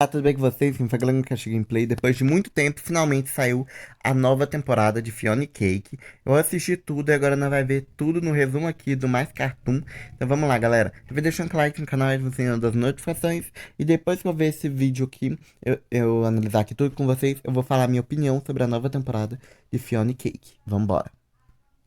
Tudo bem com vocês? Quem tá falando com Cash Gameplay. Depois de muito tempo, finalmente saiu a nova temporada de Fiona e Cake. Eu assisti tudo e agora nós vai ver tudo no resumo aqui do Mais Cartoon. Então vamos lá, galera. Eu vou deixando um like no canal, ativando das notificações. E depois que eu ver esse vídeo aqui, eu analisar aqui tudo com vocês, eu vou falar minha opinião sobre a nova temporada de Fiona e Cake. Vambora.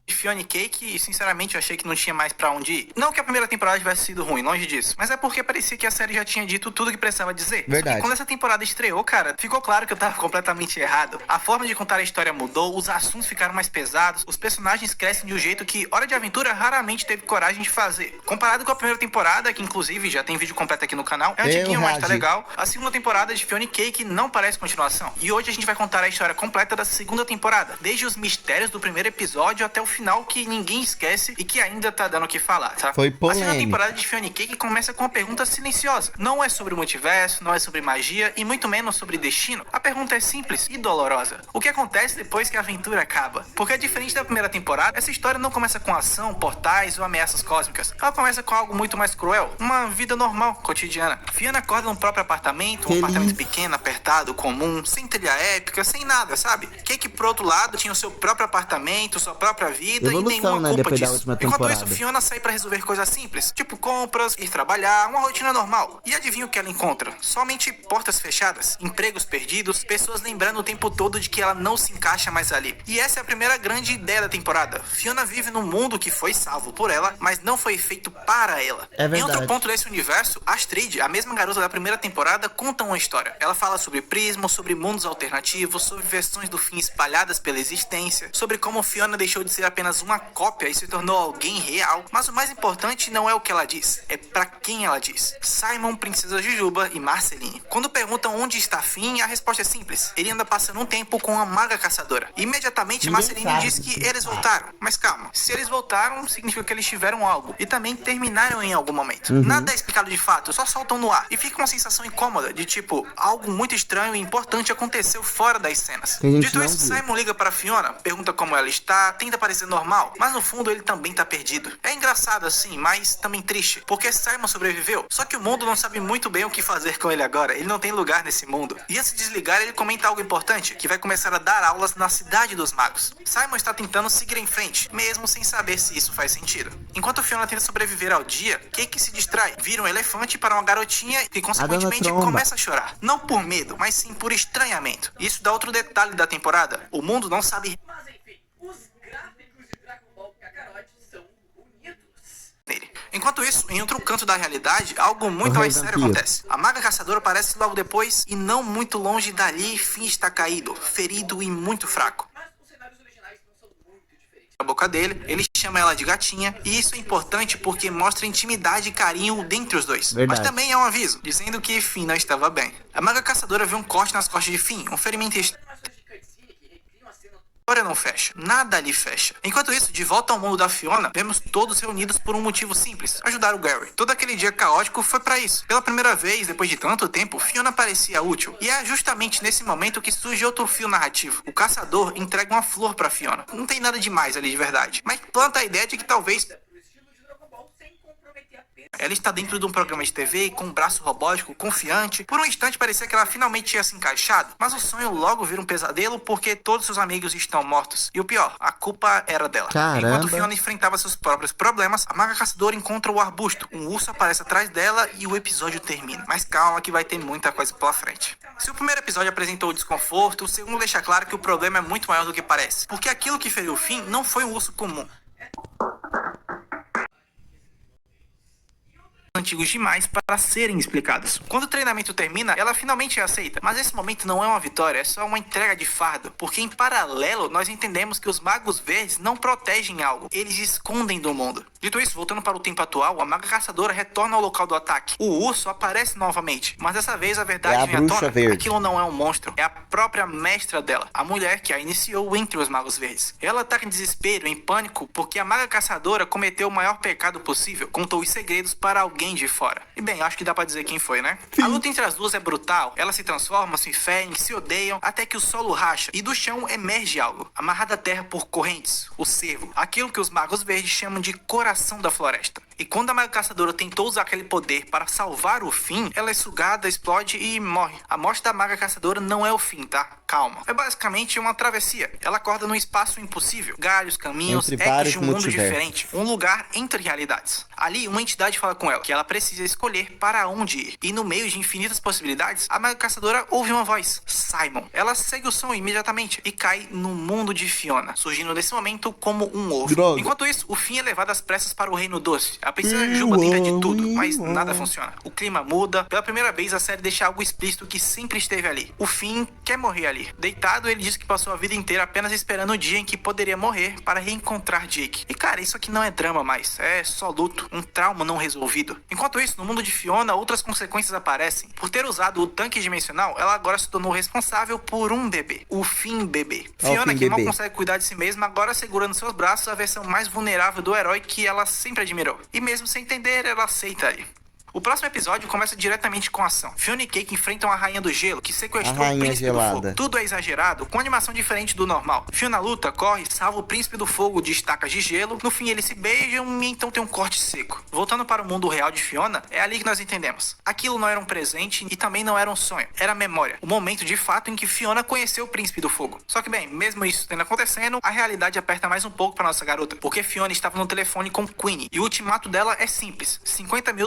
De Fiona e Cake, e sinceramente eu achei que não tinha mais pra onde ir. Não que a primeira temporada tivesse sido ruim, longe disso, mas é porque parecia que a série já tinha dito tudo que precisava dizer. Verdade. Só que quando essa temporada estreou, cara, ficou claro que eu tava completamente errado. A forma de contar a história mudou, os assuntos ficaram mais pesados, os personagens crescem de um jeito que Hora de Aventura raramente teve coragem de fazer. Comparado com a primeira temporada, que inclusive já tem vídeo completo aqui no canal, é antiguinho, mas tá legal. A segunda temporada de Fiona e Cake não parece continuação. E hoje a gente vai contar a história completa da segunda temporada, desde os mistérios do primeiro episódio até o final, que ninguém esquece e que ainda tá dando o que falar, tá? Foi A segunda polêmico. temporada de Fiona e Cake começa com uma pergunta silenciosa. Não é sobre o multiverso, não é sobre magia e muito menos sobre destino. A pergunta é simples e dolorosa. O que acontece depois que a aventura acaba? Porque diferente da primeira temporada, essa história não começa com ação, portais ou ameaças cósmicas. Ela começa com algo muito mais cruel, uma vida normal, cotidiana. Fiona acorda no próprio apartamento, um apartamento pequeno, apertado, comum, sem trilha épica, sem nada, sabe? Cake, por outro lado, tinha o seu próprio apartamento, sua própria vida e nenhuma né, culpa depois da disso. última Enquanto temporada. isso, Fiona sai pra resolver coisas simples, tipo compras, ir trabalhar, uma rotina normal. E adivinha o que ela encontra? Somente portas fechadas, empregos perdidos, pessoas lembrando o tempo todo de que ela não se encaixa mais ali. E essa é a primeira grande ideia da temporada. Fiona vive num mundo que foi salvo por ela, mas não foi feito para ela. É verdade. Em outro ponto desse universo, Astrid, a mesma garota da primeira temporada, conta uma história. Ela fala sobre prisma, sobre mundos alternativos, sobre versões do fim espalhadas pela existência, sobre como Fiona deixou de ser apenas uma cópia e se tornou alguém real. Mas o mais importante não é o que ela diz, é pra quem ela diz. Simon, Princesa Jujuba e Marceline. Quando perguntam onde está Finn, a resposta é simples. Ele anda passando um tempo com a Maga Caçadora. Imediatamente, Marceline diz que eles voltaram. Mas calma, se eles voltaram, significa que eles tiveram algo. E também terminaram em algum momento. Nada é explicado de fato, só soltam no ar. E fica uma sensação incômoda, de tipo, algo muito estranho e importante aconteceu fora das cenas. Dito isso, Simon liga para Fiona, pergunta como ela está, tenta parecer normal, mas no fundo ele também tá perdido. É engraçado assim, mas também triste, porque Simon sobreviveu, só que o mundo não sabe muito bem o que fazer com ele agora, ele não tem lugar nesse mundo. E antes de desligar, ele comenta algo importante, que vai começar a dar aulas na Cidade dos Magos. Simon está tentando seguir em frente, mesmo sem saber se isso faz sentido. Enquanto Fiona tenta sobreviver ao dia, Cake se distrai, vira um elefante para uma garotinha e consequentemente começa a chorar. Não por medo, mas sim por estranhamento. Isso dá outro detalhe da temporada, o mundo não sabe nele. Enquanto isso, em outro canto da realidade, algo muito mais sério acontece. A Maga Caçadora aparece logo depois e não muito longe dali, Finn está caído, ferido e muito fraco. A boca dele, ele chama ela de gatinha, e isso é importante porque mostra intimidade e carinho dentre os dois. Verdade. Mas também é um aviso, dizendo que Finn não estava bem. A Maga Caçadora vê um corte nas costas de Finn, um ferimento a história não fecha, nada ali fecha. Enquanto isso, de volta ao mundo da Fiona, vemos todos reunidos por um motivo simples: ajudar o Gary. Todo aquele dia caótico foi pra isso. Pela primeira vez, depois de tanto tempo, Fiona parecia útil. E é justamente nesse momento que surge outro fio narrativo. O caçador entrega uma flor pra Fiona. Não tem nada demais ali de verdade, mas planta a ideia de que talvez ela está dentro de um programa de TV com um braço robótico, confiante. Por um instante parecia que ela finalmente tinha se encaixado, mas o sonho logo vira um pesadelo porque todos seus amigos estão mortos. E o pior, a culpa era dela. Caramba. Enquanto Fiona enfrentava seus próprios problemas, a Maga Caçadora encontra o arbusto. Um urso aparece atrás dela e o episódio termina. Mas calma que vai ter muita coisa pela frente. Se o primeiro episódio apresentou o desconforto, o segundo deixa claro que o problema é muito maior do que parece. Porque aquilo que feriu o Finn não foi um urso comum. Antigos demais para serem explicados. Quando o treinamento termina, ela finalmente é aceita, mas esse momento não é uma vitória, é só uma entrega de fardo, porque em paralelo nós entendemos que os magos verdes não protegem algo, eles escondem do mundo. Dito isso, voltando para o tempo atual, a Maga Caçadora retorna ao local do ataque. O urso aparece novamente, mas dessa vez a verdade vem à tona. Aquilo não é um monstro, é a própria mestra dela, a mulher que a iniciou entre os magos verdes. Ela está em desespero, em pânico, porque a Maga Caçadora cometeu o maior pecado possível, contou os segredos para alguém de fora. E bem, acho que dá pra dizer quem foi, né? Sim. A luta entre as duas é brutal, elas se transformam, se ferem, se odeiam, até que o solo racha e do chão emerge algo, amarrado à terra por correntes, o cervo, aquilo que os magos verdes chamam de coração da floresta. E quando a Maga Caçadora tentou usar aquele poder para salvar o Finn, ela é sugada, explode e morre. A morte da Maga Caçadora não é o fim, tá? Calma. É basicamente uma travessia. Ela acorda num espaço impossível. Galhos, caminhos, Entre ecos vários de um mundo multiversos. diferente. Um lugar entre realidades. Ali, uma entidade fala com ela que ela precisa escolher para onde ir. E no meio de infinitas possibilidades, a Maga Caçadora ouve uma voz. Simon. Ela segue o som imediatamente e cai no mundo de Fiona, surgindo nesse momento como um ovo. Droga. Enquanto isso, o Finn é levado às pressas para o Reino Doce. A princesa Juba tenta de tudo, mas nada funciona. O clima muda. Pela primeira vez, a série deixa algo explícito que sempre esteve ali. O Finn quer morrer ali. Deitado, ele diz que passou a vida inteira apenas esperando o dia em que poderia morrer para reencontrar Jake. E cara, isso aqui não é drama mais, é só luto, um trauma não resolvido. Enquanto isso, no mundo de Fiona, outras consequências aparecem. Por ter usado o tanque dimensional, ela agora se tornou responsável por um bebê, o Finn bebê. Fiona, Finn que mal bebê. consegue cuidar de si mesma, agora segura nos seus braços a versão mais vulnerável do herói que ela sempre admirou. E mesmo sem entender, ela aceita ali. O próximo episódio começa diretamente com a ação. Fiona e Cake enfrentam a Rainha do Gelo, que sequestrou A o Rainha Príncipe do Gelada. Fogo. Tudo é exagerado, com animação diferente do normal. Fiona luta, corre, salva o Príncipe do Fogo de estacas de gelo. No fim, eles se beijam e então tem um corte seco. Voltando para o mundo real de Fiona, é ali que nós entendemos. Aquilo não era um presente e também não era um sonho. Era a memória. O momento de fato em que Fiona conheceu o Príncipe do Fogo. Só que bem, mesmo isso tendo acontecendo, a realidade aperta mais um pouco para nossa garota. Porque Fiona estava no telefone com Queenie. E o ultimato dela é simples. $50 mil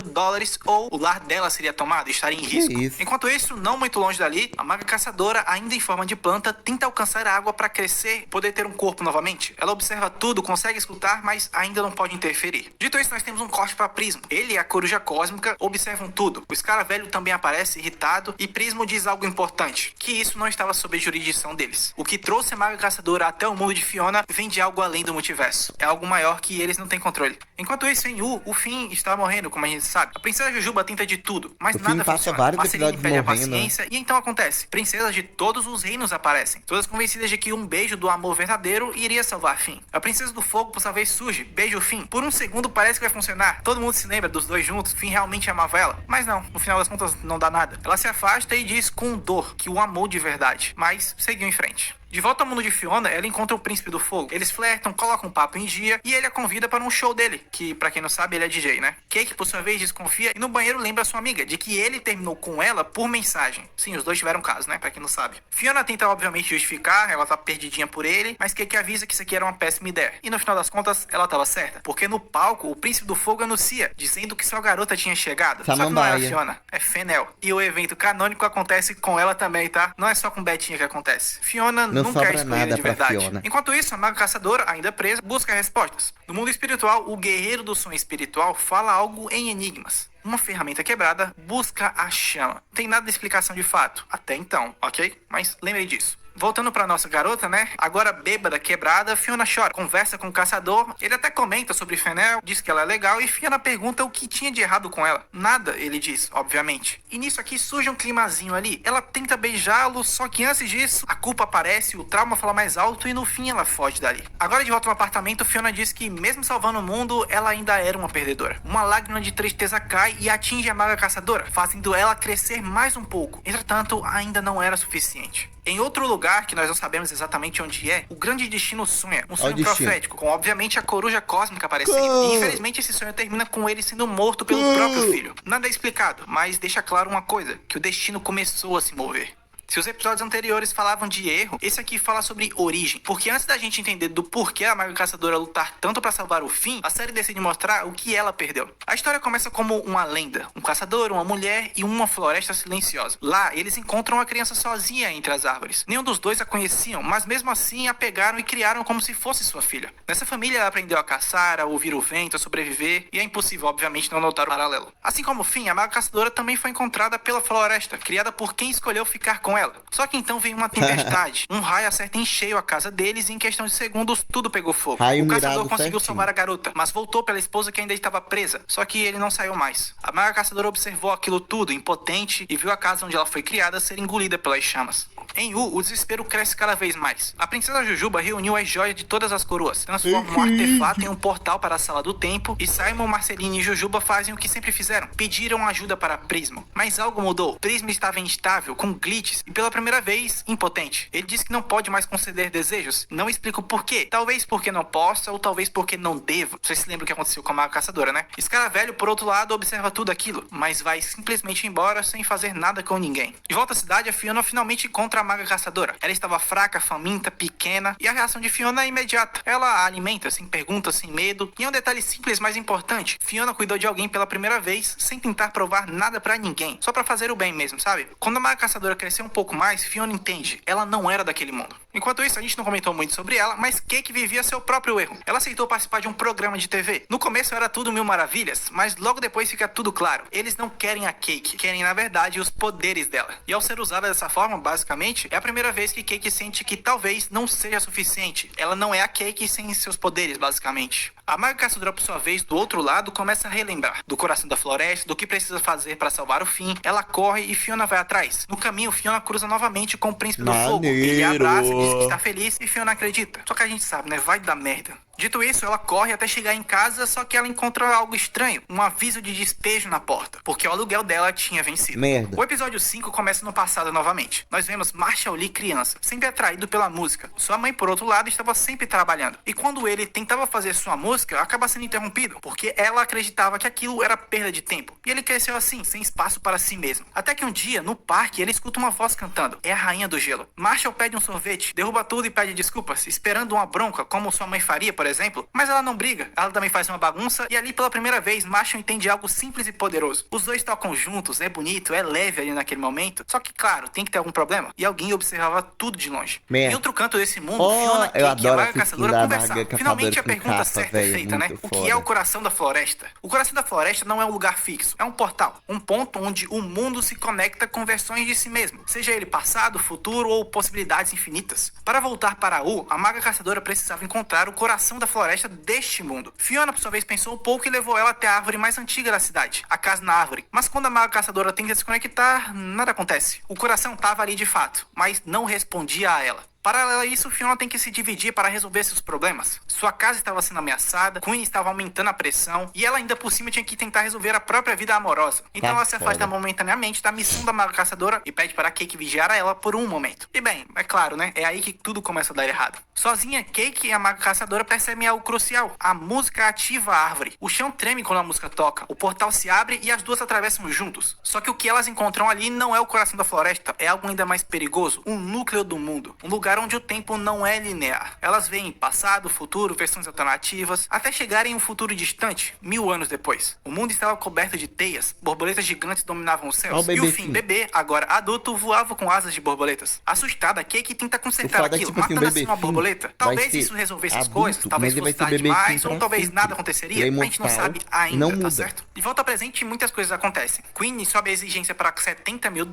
ou o lar dela seria tomado e estaria em risco. isso? Enquanto isso, não muito longe dali, a Maga Caçadora, ainda em forma de planta, tenta alcançar a água para crescer e poder ter um corpo novamente. Ela observa tudo, consegue escutar, mas ainda não pode interferir. Dito isso, nós temos um corte para Prismo. Ele e a Coruja Cósmica observam tudo. O Escaravelho também aparece irritado e Prismo diz algo importante, que isso não estava sob a jurisdição deles. O que trouxe a Maga Caçadora até o mundo de Fiona vem de algo além do multiverso. É algo maior que eles não têm controle. Enquanto isso, em o Finn está morrendo, como a gente sabe. A princesa Jujuba tenta de tudo, mas O Finn nada passa funciona. vários Marceline episódios perde a morrendo, né? paciência e então acontece. Princesas de todos os reinos aparecem, todas convencidas de que um beijo do amor verdadeiro iria salvar Finn. A princesa do fogo por sua vez surge, beija o Finn. Por um segundo parece que vai funcionar. Todo mundo se lembra dos dois juntos, Finn realmente amava ela. Mas não, no final das contas não dá nada. Ela se afasta e diz com dor que o amou de verdade, mas seguiu em frente. De volta ao mundo de Fiona, ela encontra o Príncipe do Fogo. Eles flertam, colocam um papo em dia e ele a convida para um show dele, que pra quem não sabe, ele é DJ, né? Cake, por sua vez, desconfia e no banheiro lembra sua amiga de que ele terminou com ela por mensagem. Sim, os dois tiveram caso, né? Pra quem não sabe. Fiona tenta, obviamente, justificar, ela tá perdidinha por ele, mas Cake avisa que isso aqui era uma péssima ideia. E no final das contas, ela tava certa. Porque no palco, o Príncipe do Fogo anuncia, dizendo que sua garota tinha chegado. Só que não era Samambaia. Fiona, é Fennel. E o evento canônico acontece com ela também, tá? Não é só com Betinha que acontece. Fiona Não nunca é sobra escolhida nada de pra verdade. Fiona. Enquanto isso, a Maga Caçadora, ainda presa, busca respostas. No mundo espiritual, o guerreiro do som espiritual fala algo em enigmas. Uma ferramenta quebrada busca a chama. Tem nada de explicação de fato. Até então, ok? Mas lembrei disso. Voltando pra nossa garota, né? Agora bêbada, quebrada, Fiona chora. Conversa com o caçador. Ele até comenta sobre Fennel, diz que ela é legal e Fiona pergunta o que tinha de errado com ela. Nada, ele diz, obviamente. E nisso aqui surge um climazinho ali. Ela tenta beijá-lo, só que antes disso, a culpa aparece, o trauma fala mais alto e no fim ela foge dali. Agora de volta no apartamento, Fiona diz que mesmo salvando o mundo, ela ainda era uma perdedora. Uma lágrima de tristeza cai e atinge a Maga Caçadora, fazendo ela crescer mais um pouco. Entretanto, ainda não era suficiente. Em outro lugar, que nós não sabemos exatamente onde é, o grande destino sonha. Um sonho destino. profético, com obviamente a coruja cósmica aparecendo. E infelizmente esse sonho termina com ele sendo morto pelo próprio filho. Nada é explicado, mas deixa claro uma coisa, que o destino começou a se mover. Se os episódios anteriores falavam de erro, esse aqui fala sobre origem. Porque antes da gente entender do porquê a Maga Caçadora lutar tanto pra salvar o Finn, a série decide mostrar o que ela perdeu. A história começa como uma lenda. Um caçador, uma mulher e uma floresta silenciosa. Lá, eles encontram uma criança sozinha entre as árvores. Nenhum dos dois a conheciam, mas mesmo assim a pegaram e criaram como se fosse sua filha. Nessa família, ela aprendeu a caçar, a ouvir o vento, a sobreviver, e é impossível, obviamente, não notar o paralelo. Assim como o Finn, a Maga Caçadora também foi encontrada pela floresta, criada por quem escolheu ficar com ela. Só que então veio uma tempestade. Um raio acerta em cheio a casa deles e em questão de segundos tudo pegou fogo. Raio O caçador mirado conseguiu certinho. salvar a garota, mas voltou pela esposa que ainda estava presa. Só que ele não saiu mais. A Maga Caçadora observou aquilo tudo, impotente, e viu a casa onde ela foi criada ser engolida pelas chamas. Em U, o desespero cresce cada vez mais. A princesa Jujuba reuniu as joias de todas as coroas, transforma um artefato em um portal para a sala do tempo, e Simon, Marceline e Jujuba fazem o que sempre fizeram, pediram ajuda para Prismo. Mas algo mudou. Prismo estava instável, com glitches, e pela primeira vez, impotente. Ele diz que não pode mais conceder desejos, não explica o porquê. Talvez porque não possa, ou talvez porque não deva. Vocês se lembram o que aconteceu com a Maga Caçadora, né? Escaravelho, por outro lado, observa tudo aquilo, mas vai simplesmente embora sem fazer nada com ninguém. De volta à cidade, a Fiona finalmente encontra a Maga Caçadora. Ela estava fraca, faminta, pequena, e a reação de Fiona é imediata. Ela a alimenta, sem perguntas, sem medo. E é um detalhe simples, mas importante. Fiona cuidou de alguém pela primeira vez, sem tentar provar nada pra ninguém. Só pra fazer o bem mesmo, sabe? Quando a Maga Caçadora cresceu um pouco mais, Fiona entende. Ela não era daquele mundo. Enquanto isso, a gente não comentou muito sobre ela, mas Cake vivia seu próprio erro. Ela aceitou participar de um programa de TV. No começo era tudo mil maravilhas, mas logo depois fica tudo claro. Eles não querem a Cake, querem na verdade os poderes dela. E ao ser usada dessa forma, basicamente, é a primeira vez que Cake sente que talvez não seja suficiente. Ela não é a Cake sem seus poderes, basicamente. A Maga Caçadora, por sua vez, do outro lado, começa a relembrar do coração da floresta, do que precisa fazer para salvar o Finn. Ela corre e Fiona vai atrás. No caminho, Fiona cruza novamente com o Príncipe do Fogo. Ele a abraça, diz que está feliz e Fiona acredita. Só que a gente sabe, né? Vai dar merda. Dito isso, ela corre até chegar em casa, só que ela encontra algo estranho, um aviso de despejo na porta, porque o aluguel dela tinha vencido. Merda. O episódio 5 começa no passado novamente. Nós vemos Marshall Lee criança, sempre atraído pela música. Sua mãe, por outro lado, estava sempre trabalhando. E quando ele tentava fazer sua música, acaba sendo interrompido, porque ela acreditava que aquilo era perda de tempo. E ele cresceu assim, sem espaço para si mesmo. Até que um dia, no parque, ele escuta uma voz cantando. É a Rainha do Gelo. Marshall pede um sorvete, derruba tudo e pede desculpas, esperando uma bronca, como sua mãe faria, por exemplo. Mas ela não briga, ela também faz uma bagunça, e ali pela primeira vez Marshall entende algo simples e poderoso. Os dois tocam juntos, é bonito, é leve ali naquele momento, só que claro, tem que ter algum problema, e alguém observava tudo de longe. Em outro canto desse mundo, Fiona, Cake e a Maga Caçadora conversaram. Finalmente a pergunta certa é feita, né? O que é o coração da floresta? O coração da floresta não é um lugar fixo, é um portal, um ponto onde o mundo se conecta com versões de si mesmo, seja ele passado, futuro ou possibilidades infinitas. Para voltar para U, a Maga Caçadora precisava encontrar o coração da floresta deste mundo. Fiona, por sua vez, pensou um pouco e levou ela até a árvore mais antiga da cidade, a casa na árvore. Mas quando a Maga Caçadora tenta se conectar, nada acontece. O coração estava ali de fato, mas não respondia a ela. Paralelo a isso, Fiona tem que se dividir para resolver seus problemas. Sua casa estava sendo ameaçada, Queen estava aumentando a pressão, e ela ainda por cima tinha que tentar resolver a própria vida amorosa. Então ela se afasta momentaneamente da missão da Maga Caçadora e pede para Cake vigiar a ela por um momento. E bem, é claro, né? É aí que tudo começa a dar errado. Sozinha, Cake e a Maga Caçadora percebem algo crucial. A música ativa a árvore. O chão treme quando a música toca, o portal se abre e as duas atravessam juntos. Só que o que elas encontram ali não é o coração da floresta, é algo ainda mais perigoso, um núcleo do mundo. Um lugar onde o tempo não é linear. Elas veem passado, futuro, versões alternativas, até chegarem em um futuro distante, 1000 anos depois. O mundo estava coberto de teias, borboletas gigantes dominavam os céus, e o Finn, bebê, agora adulto, voava com asas de borboletas. Assustada, Cake tenta consertar aquilo, matando assim uma borboleta. Talvez isso resolvesse as coisas, talvez fosse tarde demais, ou talvez nada aconteceria, a gente não sabe ainda, tá certo? De volta ao presente, muitas coisas acontecem. Queen sobe a exigência para $70 mil,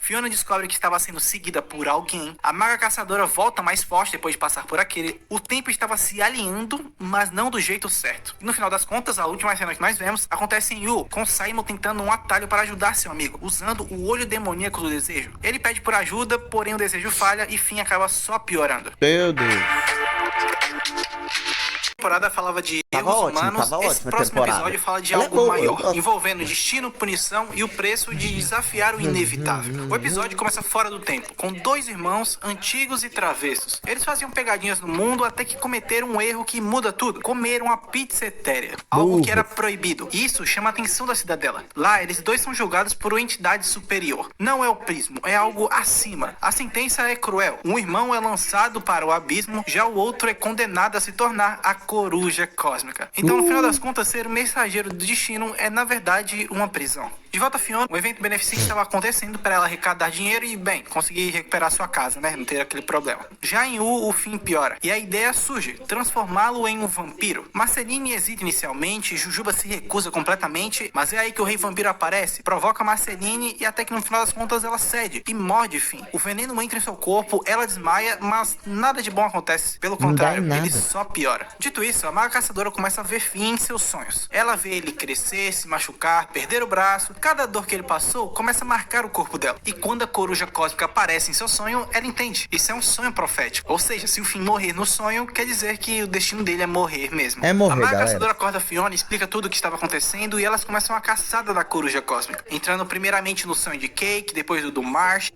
Fiona descobre que estava sendo seguida por alguém, a Maga Caçadora volta mais forte depois de passar por aquele. O tempo estava se alinhando, mas não do jeito certo. E no final das contas, a última cena que nós vemos acontece em Yu, com Simon tentando um atalho para ajudar seu amigo, usando o olho demoníaco do desejo. Ele pede por ajuda, porém o desejo falha e Finn acaba só piorando. Meu Deus. A temporada falava de erros humanos, esse próximo episódio fala de algo maior, envolvendo destino, punição e o preço de desafiar o inevitável. O episódio começa fora do tempo, com dois irmãos antigos e travessos. Eles faziam pegadinhas no mundo até que cometeram um erro que muda tudo. Comeram uma pizza etérea, algo que era proibido. Isso chama a atenção da cidadela. Lá, eles dois são julgados por uma entidade superior. Não é o prismo, é algo acima. A sentença é cruel. Um irmão é lançado para o abismo, já o outro é condenado a se tornar a coruja cósmica. Então, no final das contas, ser o mensageiro do destino é, na verdade, uma prisão. De volta a Fiona, um evento beneficente estava acontecendo para ela arrecadar dinheiro e, bem, conseguir recuperar sua casa, né? Não ter aquele problema. Já em U, o fim piora. E a ideia surge, transformá-lo em um vampiro. Marceline hesita inicialmente, Jujuba se recusa completamente, mas é aí que o rei vampiro aparece, provoca Marceline e até que no final das contas ela cede e morde Finn. O veneno entra em seu corpo, ela desmaia, mas nada de bom acontece. Pelo contrário, ele só piora. Dito isso, a Maga Caçadora começa a ver Finn em seus sonhos. Ela vê ele crescer, se machucar, perder o braço Cada dor que ele passou começa a marcar o corpo dela. E quando a coruja cósmica aparece em seu sonho, ela entende. Isso é um sonho profético. Ou seja, se o Finn morrer no sonho, quer dizer que o destino dele é morrer mesmo. É morrer, a Maga galera. Caçadora acorda Fiona, explica tudo o que estava acontecendo e elas começam a caçada da coruja cósmica. Entrando primeiramente no sonho de Cake, depois do Marsh.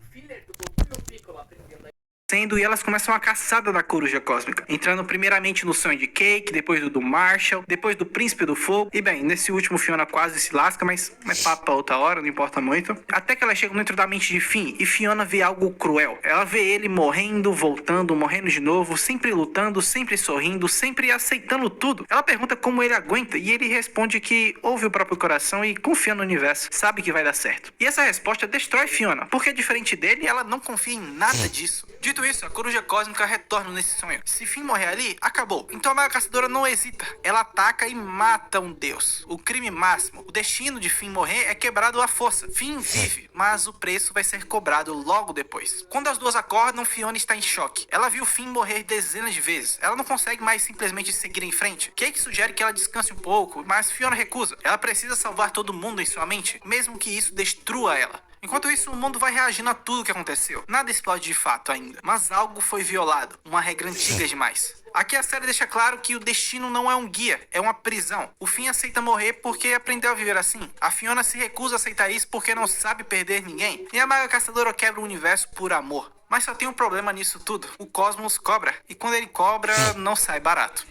E elas começam a caçada da coruja cósmica, entrando primeiramente no sonho de Cake, depois do Marshall, depois do Príncipe do Fogo, e bem, nesse último Fiona quase se lasca, mas é papo pra outra hora, não importa muito, até que ela chega dentro da mente de Finn, e Fiona vê algo cruel. Ela vê ele morrendo, voltando, morrendo de novo, sempre lutando, sempre sorrindo, sempre aceitando tudo. Ela pergunta como ele aguenta, e ele responde que ouve o próprio coração e confia no universo, sabe que vai dar certo. E essa resposta destrói Fiona, porque diferente dele, ela não confia em nada disso. Dito isso, a coruja cósmica retorna nesse sonho. Se Finn morrer ali, acabou. Então a Maga Caçadora não hesita. Ela ataca e mata um deus. O crime máximo. O destino de Finn morrer é quebrado à força. Finn vive, mas o preço vai ser cobrado logo depois. Quando as duas acordam, Fiona está em choque. Ela viu Finn morrer dezenas de vezes. Ela não consegue mais simplesmente seguir em frente. Cake sugere que ela descanse um pouco, mas Fiona recusa. Ela precisa salvar todo mundo em sua mente, mesmo que isso destrua ela. Enquanto isso, o mundo vai reagindo a tudo que aconteceu. Nada explode de fato ainda, mas algo foi violado, uma regra antiga demais. Aqui a série deixa claro que o destino não é um guia, é uma prisão. O Finn aceita morrer porque aprendeu a viver assim. A Fiona se recusa a aceitar isso porque não sabe perder ninguém. E a Maga Caçadora quebra o universo por amor. Mas só tem um problema nisso tudo. O cosmos cobra, e quando ele cobra, não sai barato.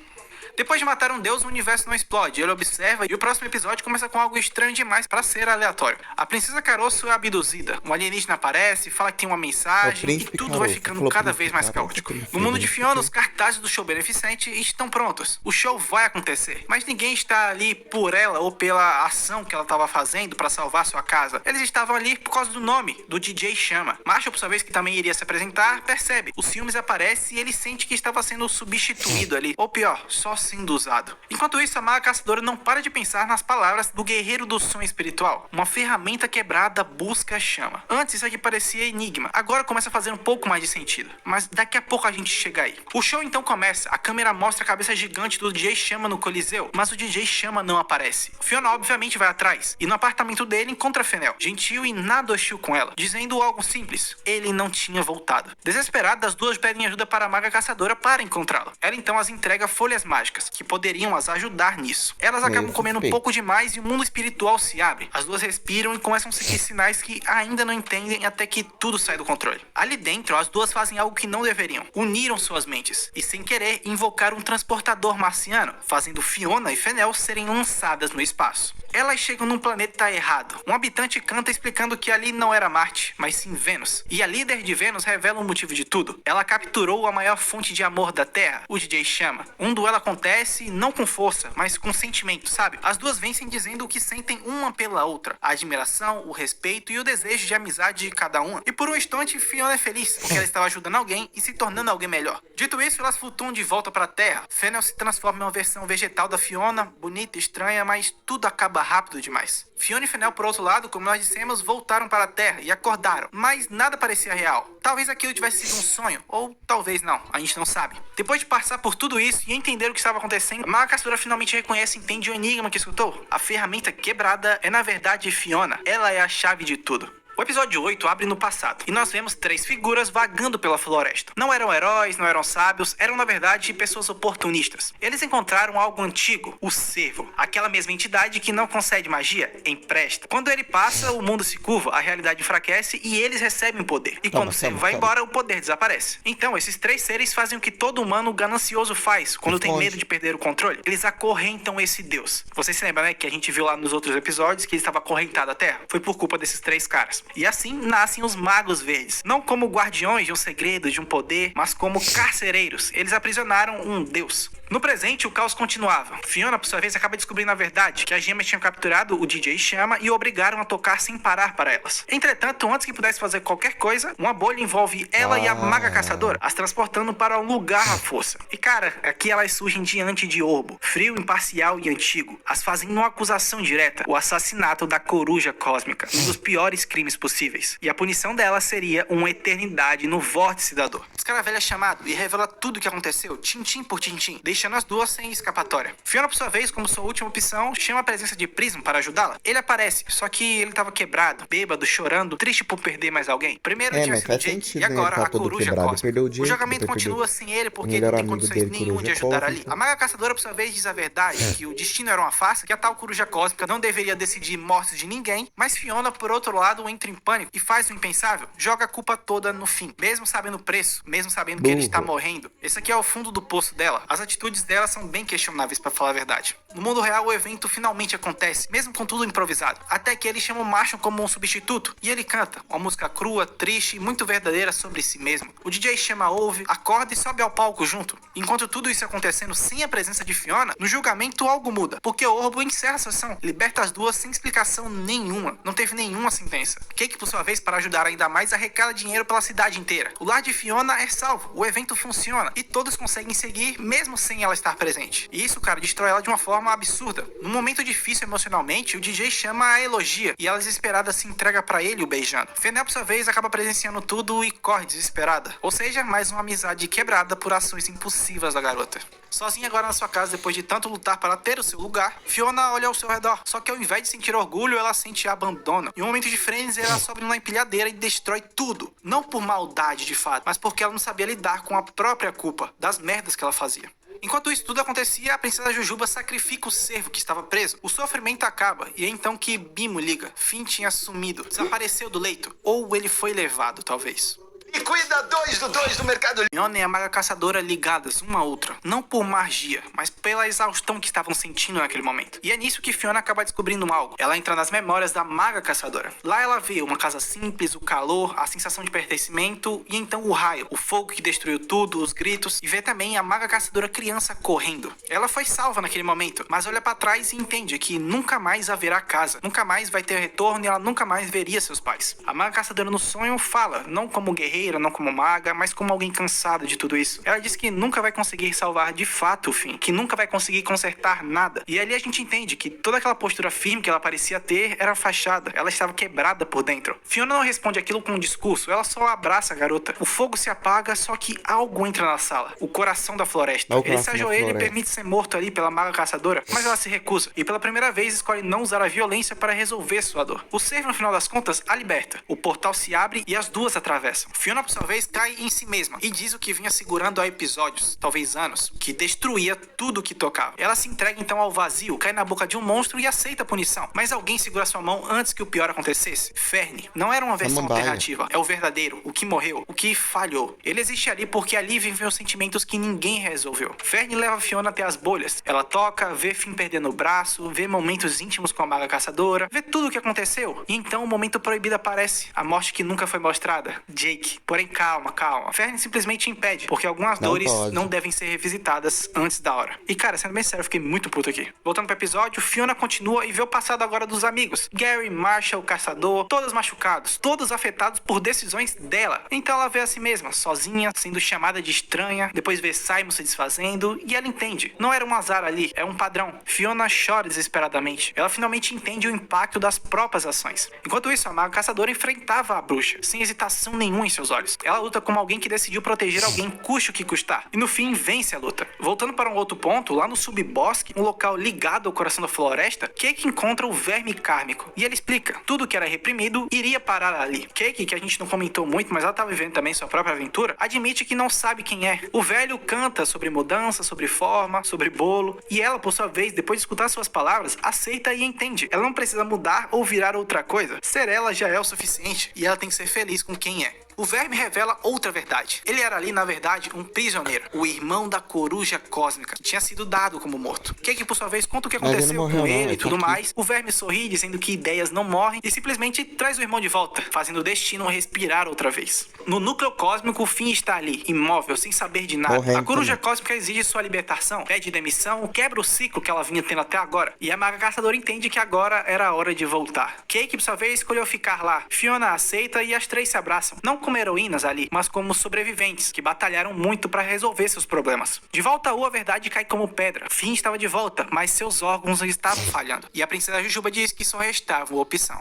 Depois de matar um deus, o universo não explode. Ele observa e o próximo episódio começa com algo estranho demais para ser aleatório. A princesa Caroço é abduzida. Um alienígena aparece, fala que tem uma mensagem e tudo vai ficando cada vez mais caótico. No mundo de Fiona, os cartazes do show beneficente estão prontos. O show vai acontecer, mas ninguém está ali por ela ou pela ação que ela estava fazendo para salvar sua casa. Eles estavam ali por causa do nome, do DJ Chama. Marshall, por sua vez, que também iria se apresentar, percebe. Os ciúmes aparecem e ele sente que estava sendo substituído ali. Ou pior, só sendo usado. Enquanto isso, a Maga Caçadora não para de pensar nas palavras do guerreiro do sonho espiritual. Uma ferramenta quebrada busca a chama. Antes isso aqui parecia enigma, agora começa a fazer um pouco mais de sentido. Mas daqui a pouco a gente chega aí. O show então começa, a câmera mostra a cabeça gigante do DJ Chama no Coliseu, mas o DJ Chama não aparece. Fiona obviamente vai atrás, e no apartamento dele encontra Fennel, gentil e nada hostil com ela, dizendo algo simples: ele não tinha voltado. Desesperadas, as duas pedem ajuda para a Maga Caçadora para encontrá-lo. Ela então as entrega folhas mágicas, que poderiam as ajudar nisso. Elas acabam comendo um pouco demais e o mundo espiritual se abre. As duas respiram e começam a seguir sinais que ainda não entendem até que tudo sai do controle. Ali dentro, as duas fazem algo que não deveriam. Uniram suas mentes e, sem querer, invocaram um transportador marciano, fazendo Fiona e Fennel serem lançadas no espaço. Elas chegam num planeta errado. Um habitante canta explicando que ali não era Marte, mas sim Vênus. E a líder de Vênus revela o motivo de tudo. Ela capturou a maior fonte de amor da Terra, o DJ Chama. Um duelo acontece não com força, mas com sentimento, sabe? As duas vencem dizendo o que sentem uma pela outra. A admiração, o respeito e o desejo de amizade de cada uma. E por um instante, Fiona é feliz, porque ela estava ajudando alguém e se tornando alguém melhor. Dito isso, elas flutuam de volta para a Terra. Fennel se transforma em uma versão vegetal da Fiona, bonita, estranha, mas tudo acaba rápido demais. Fiona e Fennel, por outro lado, como nós dissemos, voltaram para a Terra e acordaram, mas nada parecia real. Talvez aquilo tivesse sido um sonho, ou talvez não, a gente não sabe. Depois de passar por tudo isso e entender o que estava acontecendo, a Maga Caçadora finalmente reconhece e entende o enigma que escutou. A ferramenta quebrada é na verdade Fiona, ela é a chave de tudo. O episódio 8 abre no passado, e nós vemos 3 figuras vagando pela floresta. Não eram heróis, não eram sábios, eram na verdade pessoas oportunistas. Eles encontraram algo antigo, o Cervo, aquela mesma entidade que não concede magia, empresta. Quando ele passa, o mundo se curva, a realidade enfraquece e eles recebem poder. E quando o Cervo vai embora, o poder desaparece. Então, esses 3 seres fazem o que todo humano ganancioso faz quando tem medo de perder o controle. Eles acorrentam esse deus. Vocês se lembram, né, que a gente viu lá nos outros episódios que ele estava acorrentado à Terra? Foi por culpa desses 3 caras. E assim nascem os Magos Verdes. Não como guardiões de um segredo, de um poder, mas como carcereiros. Eles aprisionaram um deus. No presente, o caos continuava. Fiona, por sua vez, acaba descobrindo a verdade, que as gemas tinham capturado o DJ Chama e o obrigaram a tocar sem parar para elas. Entretanto, antes que pudesse fazer qualquer coisa, uma bolha envolve ela e a Maga Caçadora, as transportando para um lugar à força. E cara, aqui elas surgem diante de Orbo, frio, imparcial e antigo. As fazem uma acusação direta, o assassinato da coruja cósmica, um dos piores crimes possíveis. E a punição dela seria uma eternidade no vórtice da dor. Os Escaravelho é chamado e revela tudo o que aconteceu, tintim por tintim, deixando as duas sem escapatória. Fiona, por sua vez, como sua última opção, chama a presença de Prism para ajudá-la. Ele aparece, só que ele tava quebrado, bêbado, chorando, triste por perder mais alguém. Primeiro tinha sido Jake e agora a Coruja Cósmica. O julgamento continua sem ele porque ele não tem condições nenhuma de ajudar ali. A Maga Caçadora, por sua vez, diz a verdade, que o destino era uma farsa, que a tal Coruja Cósmica não deveria decidir mortes de ninguém, mas Fiona, por outro lado, entra em pânico e faz o impensável, joga a culpa toda no fim, mesmo sabendo o preço, mesmo sabendo que ele está morrendo. Esse aqui é o fundo do poço dela. As atitudes dela são bem questionáveis, pra falar a verdade. No mundo real, o evento finalmente acontece, mesmo com tudo improvisado, até que ele chama o Marshall como um substituto, e ele canta uma música crua, triste e muito verdadeira sobre si mesmo. O DJ chama ouve, acorda e sobe ao palco junto. Enquanto tudo isso acontecendo sem a presença de Fiona, no julgamento algo muda, porque o Orbo encerra a sessão, liberta as duas sem explicação nenhuma. Não teve nenhuma sentença. Cake, por sua vez, para ajudar ainda mais, arrecada dinheiro pela cidade inteira. O lar de Fiona é salvo, o evento funciona, e todos conseguem seguir mesmo sem ela estar presente. E isso, cara, destrói ela de uma forma absurda. Num momento difícil emocionalmente, o DJ chama a elogia, e ela desesperada se entrega pra ele o beijando. Fenel, por sua vez, acaba presenciando tudo e corre desesperada. Ou seja, mais uma amizade quebrada por ações impulsivas da garota. Sozinha agora na sua casa, depois de tanto lutar para ter o seu lugar, Fiona olha ao seu redor. Só que ao invés de sentir orgulho, ela sente abandono. Em um momento de frenesi, ela sobe numa empilhadeira e destrói tudo. Não por maldade de fato, mas porque ela não sabia lidar com a própria culpa das merdas que ela fazia. Enquanto isso tudo acontecia, a princesa Jujuba sacrifica o cervo que estava preso. O sofrimento acaba, e é então que Bimo liga. Finn tinha sumido, desapareceu do leito. Ou ele foi levado, talvez. E cuida 2 do mercado. Fiona e a Maga Caçadora ligadas uma a outra, não por magia, mas pela exaustão que estavam sentindo naquele momento. E é nisso que Fiona acaba descobrindo algo. Ela entra nas memórias da Maga Caçadora. Lá ela vê uma casa simples, o calor, a sensação de pertencimento e então o raio, o fogo que destruiu tudo, os gritos, e vê também a Maga Caçadora criança correndo. Ela foi salva naquele momento, mas olha pra trás e entende que nunca mais haverá casa, nunca mais vai ter retorno e ela nunca mais veria seus pais. A Maga Caçadora no sonho fala, não como guerreira, não como maga, mas como alguém cansado de tudo isso. Ela diz que nunca vai conseguir salvar de fato o fim, que nunca vai conseguir consertar nada. E ali a gente entende que toda aquela postura firme que ela parecia ter era fachada, ela estava quebrada por dentro. Fiona não responde aquilo com um discurso, ela só abraça a garota. O fogo se apaga, só que algo entra na sala, o coração da floresta. Ele se ajoelha e permite ser morto ali pela Maga Caçadora, mas ela se recusa e pela primeira vez escolhe não usar a violência para resolver sua dor. O cervo, no final das contas, a liberta. O portal se abre e as duas atravessam. Fiona, por sua vez, cai em si mesma e diz o que vinha segurando há episódios, talvez anos, que destruía tudo que tocava. Ela se entrega então ao vazio, cai na boca de um monstro e aceita a punição. Mas alguém segura sua mão antes que o pior acontecesse. Fern não era uma versão alternativa, é o verdadeiro, o que morreu, o que falhou. Ele existe ali porque ali vivem os sentimentos que ninguém resolveu. Fern leva Fiona até as bolhas. Ela toca, vê Finn perdendo o braço, vê momentos íntimos com a Maga Caçadora, vê tudo o que aconteceu. E então o momento proibido aparece, a morte que nunca foi mostrada, Jake. Porém, calma. Fern simplesmente impede, porque algumas dores não devem ser revisitadas antes da hora. E cara, sendo bem sério, eu fiquei muito puto aqui. Voltando pro episódio, Fiona continua e vê o passado agora dos amigos. Gary, Marshall, o caçador, todos machucados, todos afetados por decisões dela. Então ela vê a si mesma, sozinha, sendo chamada de estranha, depois vê Simon se desfazendo e ela entende. Não era um azar ali, é um padrão. Fiona chora desesperadamente. Ela finalmente entende o impacto das próprias ações. Enquanto isso, a Maga Caçadora enfrentava a bruxa, sem hesitação nenhuma em seus olhos. Ela luta como alguém que decidiu proteger alguém, custe o que custar. E no fim, vence a luta. Voltando para um outro ponto, lá no subbosque, um local ligado ao coração da floresta, Cake encontra o verme kármico. E ele explica, tudo que era reprimido iria parar ali. Cake, que a gente não comentou muito, mas ela tá vivendo também sua própria aventura, admite que não sabe quem é. O velho canta sobre mudança, sobre forma, sobre bolo. E ela, por sua vez, depois de escutar suas palavras, aceita e entende. Ela não precisa mudar ou virar outra coisa. Ser ela já é o suficiente. E ela tem que ser feliz com quem é. O verme revela outra verdade. Ele era ali, na verdade, um prisioneiro, o irmão da Coruja Cósmica, que tinha sido dado como morto. Cake, por sua vez, conta o que aconteceu com ele e tudo mais. O verme sorri, dizendo que ideias não morrem, e simplesmente traz o irmão de volta, fazendo o destino respirar outra vez. No núcleo cósmico, o Finn está ali, imóvel, sem saber de nada. A Coruja Cósmica exige sua libertação, pede demissão, quebra o ciclo que ela vinha tendo até agora, e a Maga Caçadora entende que agora era a hora de voltar. Cake, por sua vez, escolheu ficar lá. Fiona aceita e as três se abraçam. Não como heroínas ali, mas como sobreviventes, que batalharam muito para resolver seus problemas. De volta a verdade cai como pedra. Finn estava de volta, mas seus órgãos estavam falhando. E a princesa Jujuba diz que só restava uma opção.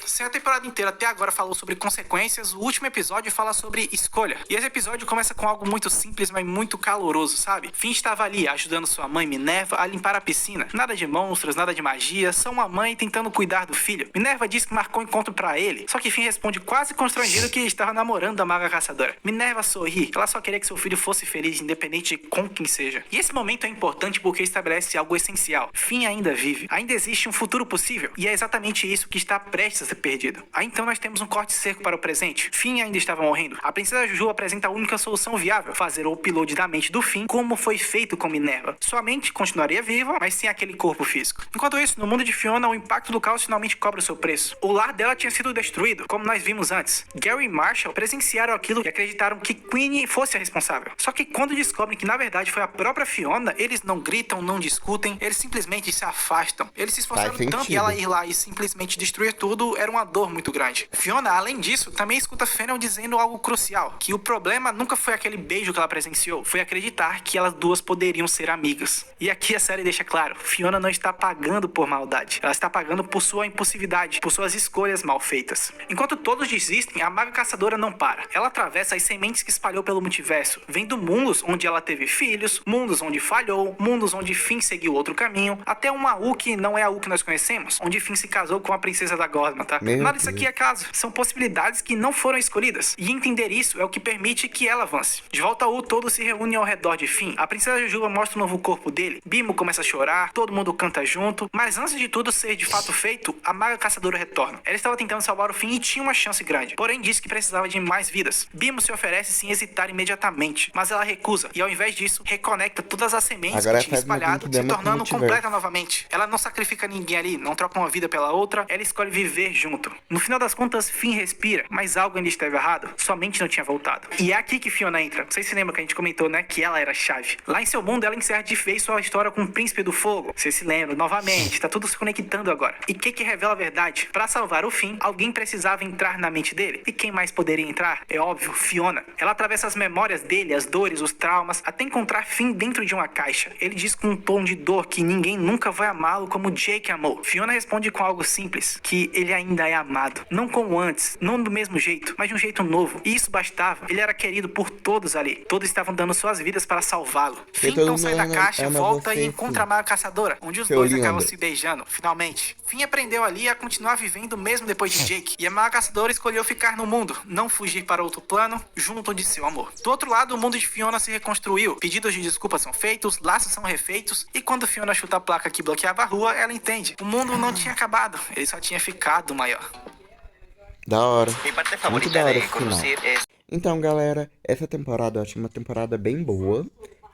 Se a temporada inteira até agora falou sobre consequências, o último episódio fala sobre escolha. E esse episódio começa com algo muito simples, mas muito caloroso, sabe? Finn estava ali, ajudando sua mãe Minerva a limpar a piscina. Nada de monstros, nada de magia, só uma mãe tentando cuidar do filho. Minerva diz que marcou um encontro pra ele, só que Finn responde quase constrangido que estava namorando a maga caçadora. Minerva sorri, ela só queria que seu filho fosse feliz, independente de com quem seja. E esse momento é importante porque estabelece algo essencial. Finn ainda vive, ainda existe um futuro possível, e é exatamente isso que está prestes a ser perdido. Aí então nós temos um corte seco para o presente. Finn ainda estava morrendo. A princesa Juju apresenta a única solução viável, fazer o upload da mente do Finn, como foi feito com Minerva. Sua mente continuaria viva, mas sem aquele corpo físico. Enquanto isso, no mundo de Fiona, o impacto do caos finalmente cobra o seu preço. O lar dela tinha sido destruído, como nós vimos antes. Gary e Marshall presenciaram aquilo e acreditaram que Queenie fosse a responsável. Só que quando descobrem que na verdade foi a própria Fiona, eles não gritam, não discutem, eles simplesmente se afastam. Eles se esforçaram tanto que ela ir lá e simplesmente destruir tudo era uma dor muito grande. Fiona, além disso, também escuta Fennel dizendo algo crucial, que o problema nunca foi aquele beijo que ela presenciou, foi acreditar que elas duas poderiam ser amigas. E aqui a série deixa claro, Fiona não está pagando por maldade, ela está pagando por sua impulsividade, por suas escolhas mal feitas. Enquanto todos desistem, a maga caçadora não para. Ela atravessa as sementes que espalhou pelo multiverso, vendo mundos onde ela teve filhos, mundos onde falhou, mundos onde Finn seguiu outro caminho, até uma U que não é a U que nós conhecemos, onde Finn se casou com a princesa da Gosma, tá? Nada disso aqui é acaso, são possibilidades que não foram escolhidas, e entender isso é o que permite que ela avance. De volta a U, todos se reúnem ao redor de Finn, a princesa Jujuba mostra o novo corpo dele, Bimo começa a chorar, todo mundo canta junto, mas antes de tudo ser de fato feito, a maga caçadora retorna. Ela estava tentando salvar o Finn e tinha uma chance grande, porém disse que precisava de mais vidas. Bimo se oferece sem hesitar imediatamente, mas ela recusa, e ao invés disso, reconecta todas as sementes que tinha espalhado, se tornando completa novamente. Ela não sacrifica ninguém ali, não troca uma vida pela outra, ela escolhe viver junto. No final das contas, Finn respira, mas algo ainda estava errado, sua mente não tinha voltado. E é aqui que Fiona entra. Vocês se lembram que a gente comentou, né, que ela era a chave. Lá em seu mundo, ela encerra de vez sua história com o Príncipe do Fogo. Vocês se lembram, novamente, tá tudo se conectando agora. E que revela a verdade? Para salvar o Finn, alguém precisava entrar na mente dele. E quem mais poderia entrar? É óbvio, Fiona. Ela atravessa as memórias dele, as dores, os traumas, até encontrar Finn dentro de uma caixa. Ele diz com um tom de dor que ninguém nunca vai amá-lo como Jake amou. Fiona responde com algo simples, que ele ainda é amado. Não como antes, não do mesmo jeito, mas de um jeito novo. E isso bastava. Ele era querido por todos ali. Todos estavam dando suas vidas para salvá-lo. Finn então sai da caixa, volta e encontra a maga caçadora, onde os dois acabam se beijando, finalmente. Finn aprendeu ali a continuar vivendo mesmo depois de Jake. E a maga caçadora escolheu ficar no mundo, não fugir para outro plano, junto de seu amor. Do outro lado, o mundo de Fiona se reconstruiu. Pedidos de desculpas são feitos, laços são refeitos, e quando Fiona chuta a placa que bloqueava a rua, ela entende. O mundo não tinha acabado, ele só tinha ficado maior. Da hora. Mi parte Muito favorita da hora de esse final. conducir es Então, galera, essa temporada eu achei uma temporada bem boa.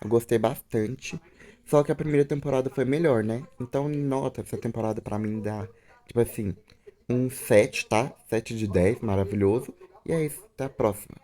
Eu gostei bastante. Só que a primeira temporada foi melhor, né? Então, nota, essa temporada pra mim dá, tipo assim, um 7, tá? 7 de 10, maravilhoso. E é isso, até a próxima.